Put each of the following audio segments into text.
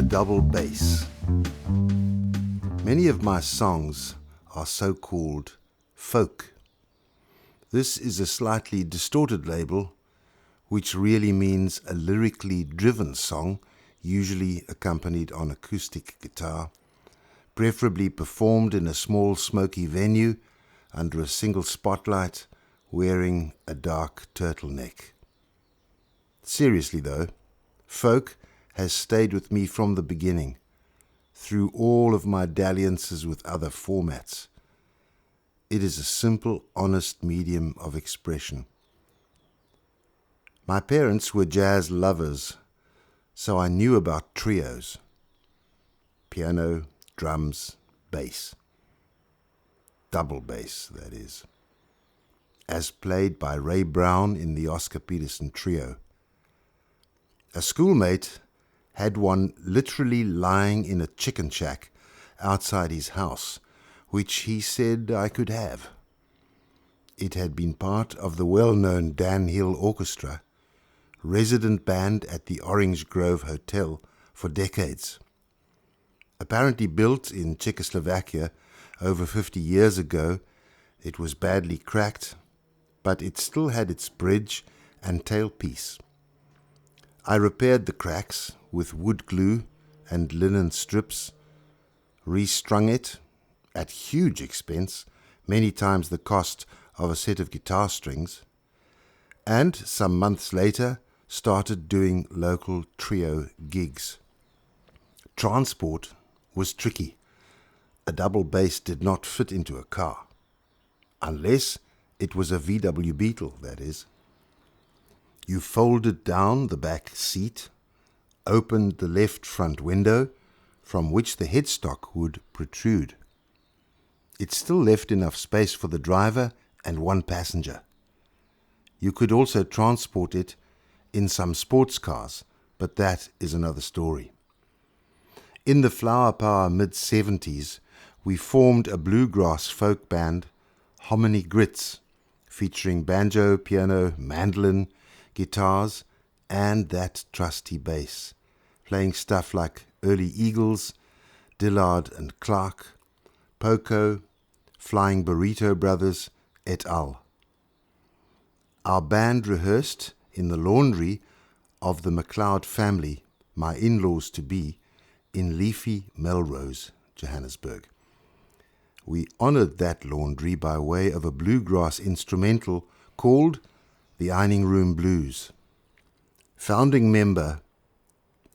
double bass. Many of my songs are so-called folk. This is a slightly distorted label, which really means a lyrically driven song, usually accompanied on acoustic guitar, preferably performed in a small smoky venue under a single spotlight, wearing a dark turtleneck. Seriously though, folk has stayed with me from the beginning, through all of my dalliances with other formats. It is a simple, honest medium of expression. My parents were jazz lovers, so I knew about trios. Piano, drums, bass. Double bass, that is. As played by Ray Brown in the Oscar Peterson Trio. A schoolmate had one literally lying in a chicken shack outside his house, which he said I could have. It had been part of the well-known Dan Hill Orchestra, resident band at the Orange Grove Hotel for decades. Apparently built in Czechoslovakia over 50 years ago, it was badly cracked, but it still had its bridge and tailpiece. I repaired the cracks with wood glue and linen strips, restrung it at huge expense, many times the cost of a set of guitar strings, and some months later started doing local trio gigs. Transport was tricky. A double bass did not fit into a car, unless it was a VW Beetle, that is. You folded down the back seat, opened the left front window, from which the headstock would protrude. It still left enough space for the driver and one passenger. You could also transport it in some sports cars, but that is another story. In the flower power mid-70s, we formed a bluegrass folk band, Hominy Grits, featuring banjo, piano, mandolin, guitars, and that trusty bass, playing stuff like Early Eagles, Dillard and Clark, Poco, Flying Burrito Brothers, et al. Our band rehearsed in the laundry of the MacLeod family, my in-laws to be, in leafy Melrose, Johannesburg. We honoured that laundry by way of a bluegrass instrumental called the Ironing Room Blues. Founding member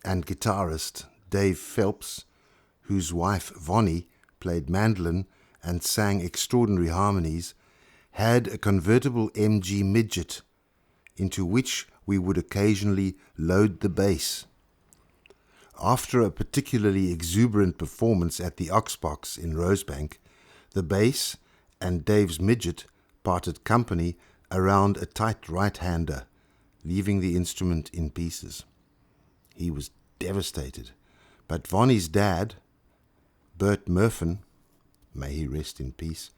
and guitarist Dave Phelps, whose wife Vonnie played mandolin and sang extraordinary harmonies, had a convertible MG Midget into which we would occasionally load the bass. After a particularly exuberant performance at the Oxbox in Rosebank, the bass and Dave's Midget parted company around a tight right-hander, leaving the instrument in pieces. He was devastated, but Vonnie's dad, Bert Murphin, may he rest in peace,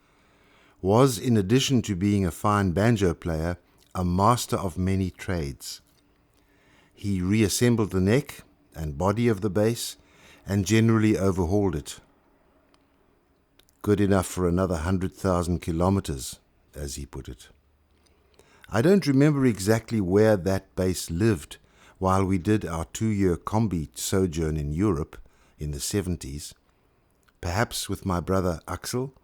was, in addition to being a fine banjo player, a master of many trades. He reassembled the neck and body of the bass and generally overhauled it. Good enough for another 100,000 kilometers, as he put it. I don't remember exactly where that bass lived while we did our 2-year combi sojourn in Europe in the 70s, perhaps with my brother Axel,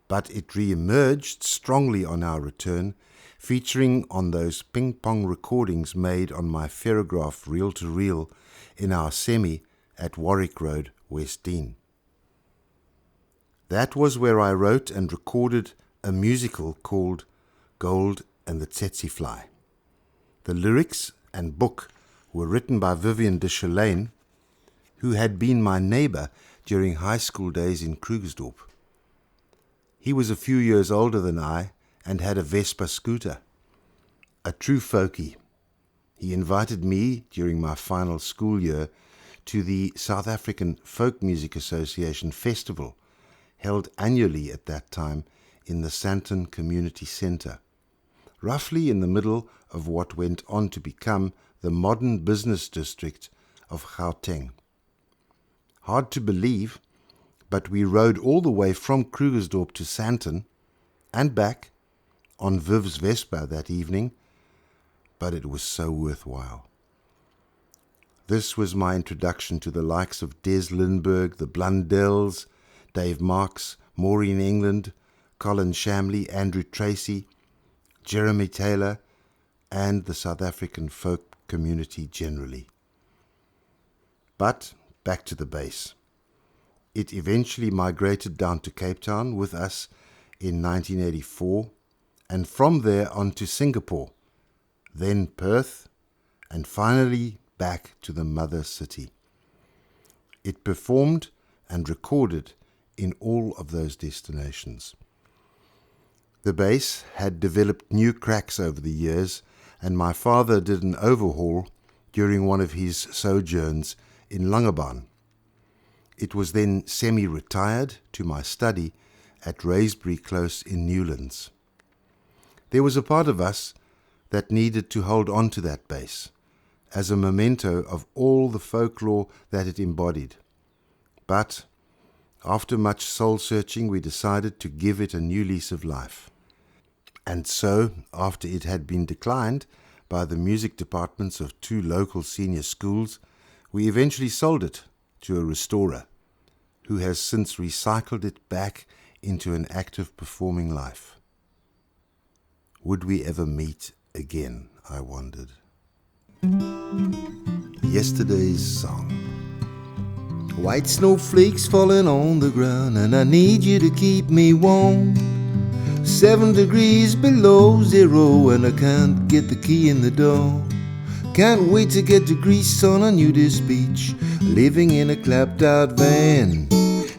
but it re-emerged strongly on our return, featuring on those ping-pong recordings made on my Ferrograph reel-to-reel in our semi at Warwick Road, West Dean. That was where I wrote and recorded a musical called Gold and the Tsetse Fly. The lyrics and book were written by Vivian de Chalaine, who had been my neighbour during high school days in Krugersdorp. He was a few years older than I and had a Vespa scooter. A true folkie. He invited me during my final school year to the South African Folk Music Association Festival, held annually at that time in the Sandton Community Centre, roughly in the middle of what went on to become the modern business district of Gauteng. Hard to believe, but we rode all the way from Krugersdorp to Sandton and back on Viv's Vespa that evening, but it was so worthwhile. This was my introduction to the likes of Des Lindbergh, the Blundells, Dave Marks, Maureen England, Colin Shamley, Andrew Tracy, Jeremy Taylor, and the South African folk community generally. But back to the base. It eventually migrated down to Cape Town with us in 1984, and from there on to Singapore, then Perth, and finally back to the mother city. It performed and recorded in all of those destinations. The bass had developed new cracks over the years, and my father did an overhaul during one of his sojourns in Langebaan. It was then semi-retired to my study at Raisbury Close in Newlands. There was a part of us that needed to hold on to that bass as a memento of all the folklore that it embodied. But after much soul-searching, we decided to give it a new lease of life. And so, after it had been declined by the music departments of 2 local senior schools, we eventually sold it to a restorer, who has since recycled it back into an active performing life. Would we ever meet again, I wondered. Yesterday's song. White snowflakes falling on the ground, and I need you to keep me warm. 7 degrees below zero, and I can't get the key in the door. Can't wait to get to Greece on a nudist beach, living in a clapped out van.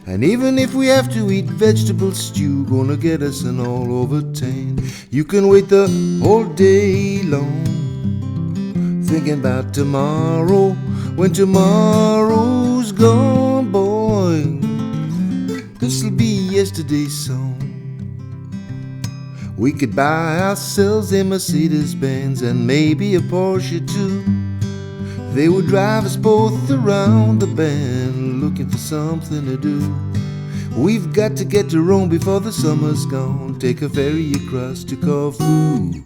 And even if we have to eat vegetable stew, gonna get us an all over tan. You can wait the whole day long, thinking about tomorrow, when tomorrow's gone, boy. This'll be yesterday's song. We could buy ourselves a Mercedes-Benz and maybe a Porsche too. They would drive us both around the bend, looking for something to do. We've got to get to Rome before the summer's gone, take a ferry across to Corfu.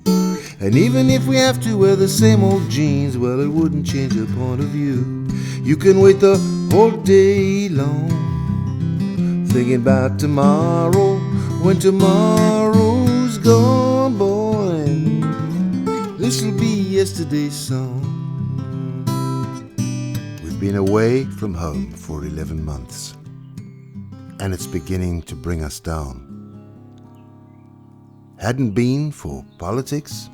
And even if we have to wear the same old jeans, well, it wouldn't change our point of view. You can wait the whole day long, thinking about tomorrow, when tomorrow's gone, boy. This'll be yesterday's song. We've been away from home for 11 months, and it's beginning to bring us down. Hadn't been for politics,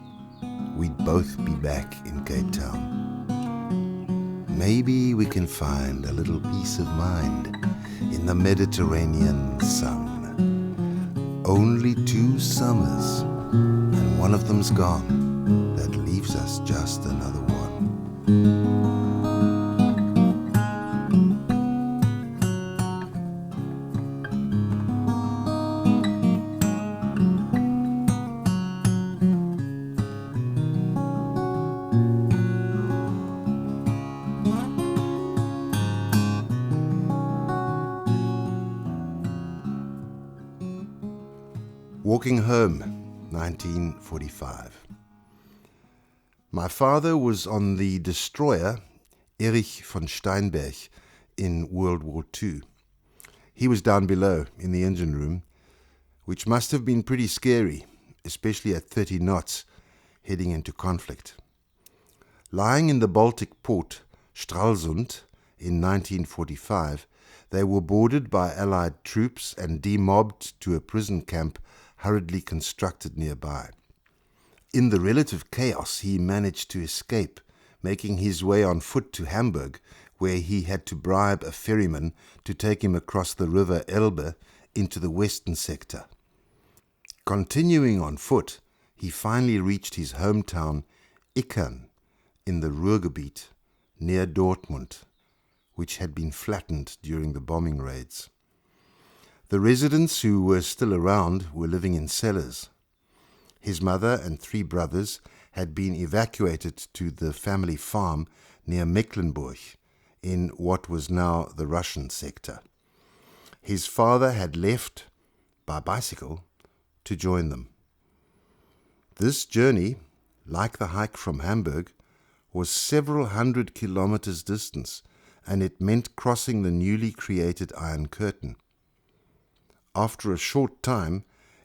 we'd both be back in Cape Town. Maybe we can find a little peace of mind in the Mediterranean sun. Only 2 summers, and one of them's gone. That leaves us just another one. Walking home, 1945. My father was on the destroyer Erich von Steinberg in World War II. He was down below in the engine room, which must have been pretty scary, especially at 30 knots, heading into conflict. Lying in the Baltic port Stralsund in 1945, they were boarded by Allied troops and demobbed to a prison camp hurriedly constructed nearby. In the relative chaos, he managed to escape, making his way on foot to Hamburg, where he had to bribe a ferryman to take him across the river Elbe into the western sector. Continuing on foot, he finally reached his hometown Ikkern in the Ruhrgebiet near Dortmund, which had been flattened during the bombing raids. The residents who were still around were living in cellars. His mother and 3 brothers had been evacuated to the family farm near Mecklenburg in what was now the Russian sector. His father had left by bicycle to join them. This journey, like the hike from Hamburg, was several hundred kilometers distance, and it meant crossing the newly created Iron Curtain. After a short time,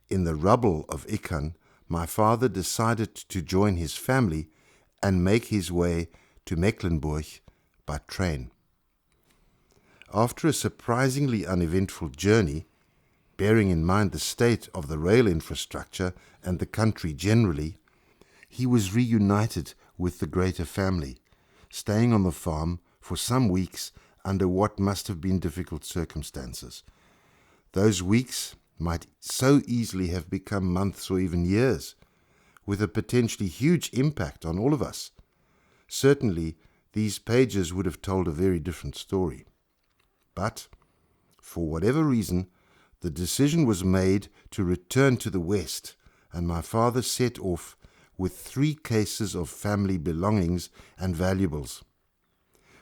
in the rubble of Ikhan, my father decided to join his family and make his way to Mecklenburg by train. After a surprisingly uneventful journey, bearing in mind the state of the rail infrastructure and the country generally, he was reunited with the greater family, staying on the farm for some weeks under what must have been difficult circumstances. Those weeks might so easily have become months or even years, with a potentially huge impact on all of us. Certainly, these pages would have told a very different story. But, for whatever reason, the decision was made to return to the West, and my father set off with 3 cases of family belongings and valuables.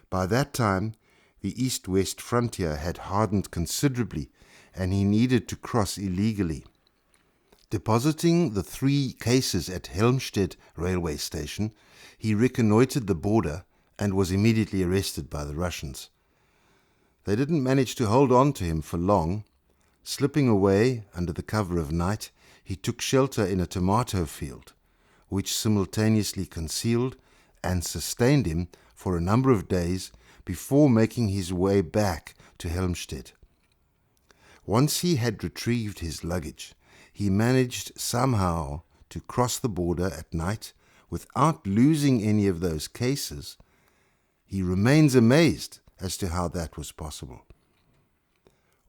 By that time, the east-west frontier had hardened considerably, and he needed to cross illegally. Depositing the 3 cases at Helmstedt railway station, he reconnoitred the border and was immediately arrested by the Russians. They didn't manage to hold on to him for long. Slipping away under the cover of night, he took shelter in a tomato field, which simultaneously concealed and sustained him for a number of days before making his way back to Helmstedt. Once he had retrieved his luggage, he managed somehow to cross the border at night without losing any of those cases. He remains amazed as to how that was possible.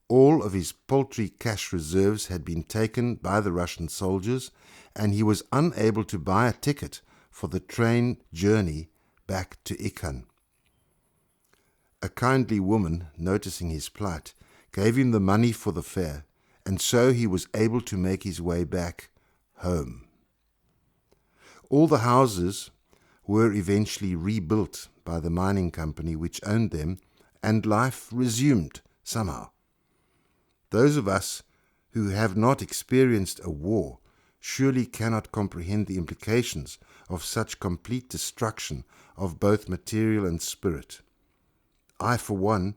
All of his paltry cash reserves had been taken by the Russian soldiers, and he was unable to buy a ticket for the train journey back to Ikhan. A kindly woman, noticing his plight, gave him the money for the fare, and so he was able to make his way back home. All the houses were eventually rebuilt by the mining company which owned them, and life resumed somehow. Those of us who have not experienced a war surely cannot comprehend the implications of such complete destruction of both material and spirit. I, for one,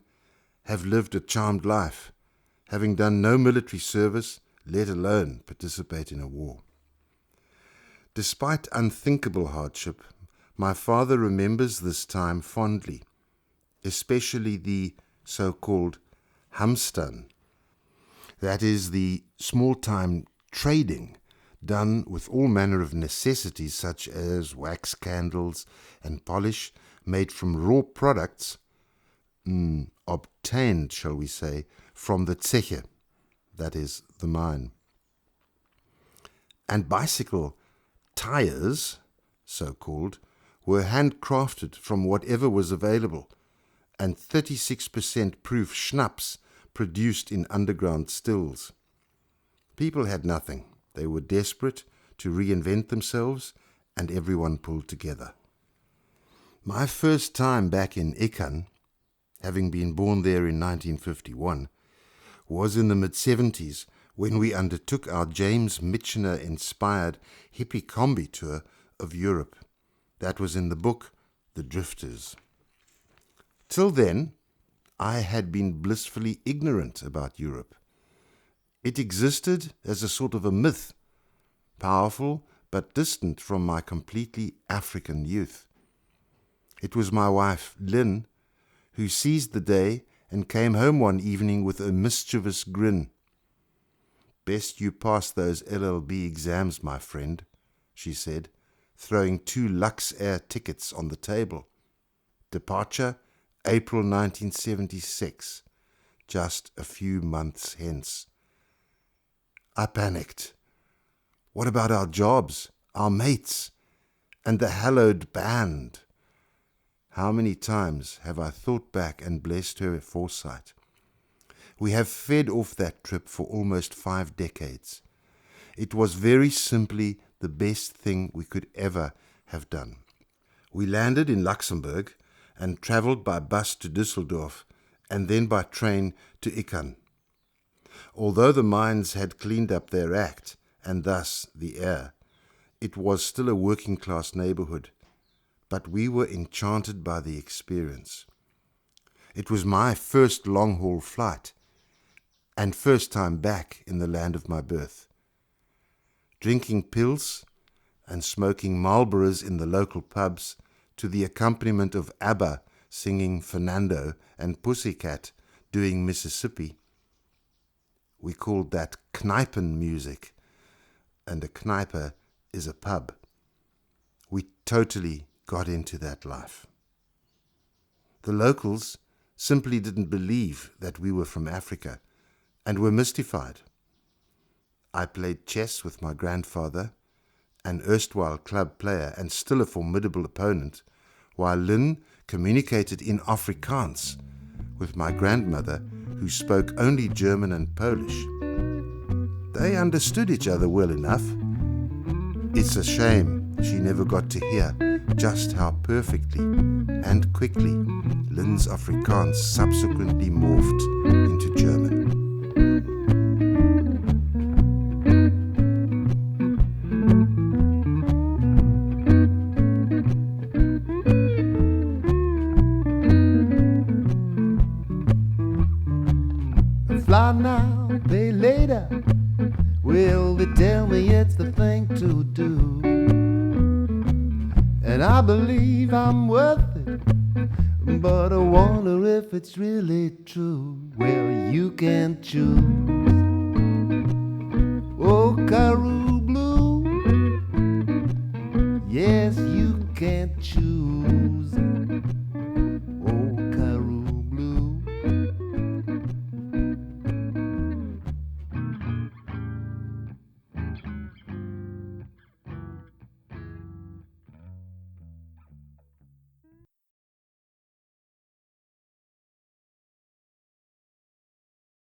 have lived a charmed life, having done no military service, let alone participate in a war. Despite unthinkable hardship, my father remembers this time fondly, especially the so-called Hamstern, that is, the small-time trading done with all manner of necessities such as wax candles and polish made from raw products obtained, shall we say, from the Zeche, that is, the mine. And bicycle tires, so-called, were handcrafted from whatever was available, and 36% proof schnapps produced in underground stills. People had nothing. They were desperate to reinvent themselves, and everyone pulled together. My first time back in Ikhan, having been born there in 1951, was in the mid-70s when we undertook our James Michener-inspired hippie combi tour of Europe. That was in the book The Drifters. Till then, I had been blissfully ignorant about Europe. It existed as a sort of a myth, powerful but distant from my completely African youth. It was my wife, Lynn, who seized the day and came home one evening with a mischievous grin. "Best you pass those LLB exams, my friend," she said, throwing 2 Lux Air tickets on the table. Departure, April 1976, just a few months hence. I panicked. What about our jobs, our mates, and the hallowed band? How many times have I thought back and blessed her foresight? We have fed off that trip for almost 5 decades. It was very simply the best thing we could ever have done. We landed in Luxembourg and travelled by bus to Düsseldorf and then by train to Ickan. Although the mines had cleaned up their act, and thus the air, it was still a working-class neighbourhood, but we were enchanted by the experience. It was my first long-haul flight, and first time back in the land of my birth. Drinking pills and smoking Marlboros in the local pubs to the accompaniment of ABBA singing Fernando and Pussycat doing Mississippi. We called that Kneipen music, and a Kneipe is a pub. We totally got into that life. The locals simply didn't believe that we were from Africa and were mystified. I played chess with my grandfather, an erstwhile club player and still a formidable opponent, while Lynn communicated in Afrikaans with my grandmother, who spoke only German and Polish. They understood each other well enough. It's a shame she never got to hear just how perfectly and quickly Lynn's Afrikaans subsequently morphed into German. Fly now, pay later. Well, they tell me it's the thing to do, and I believe I'm worth it, but I wonder if it's really true. Well, you can choose. Oh, Karoo Blue, yes, you can choose.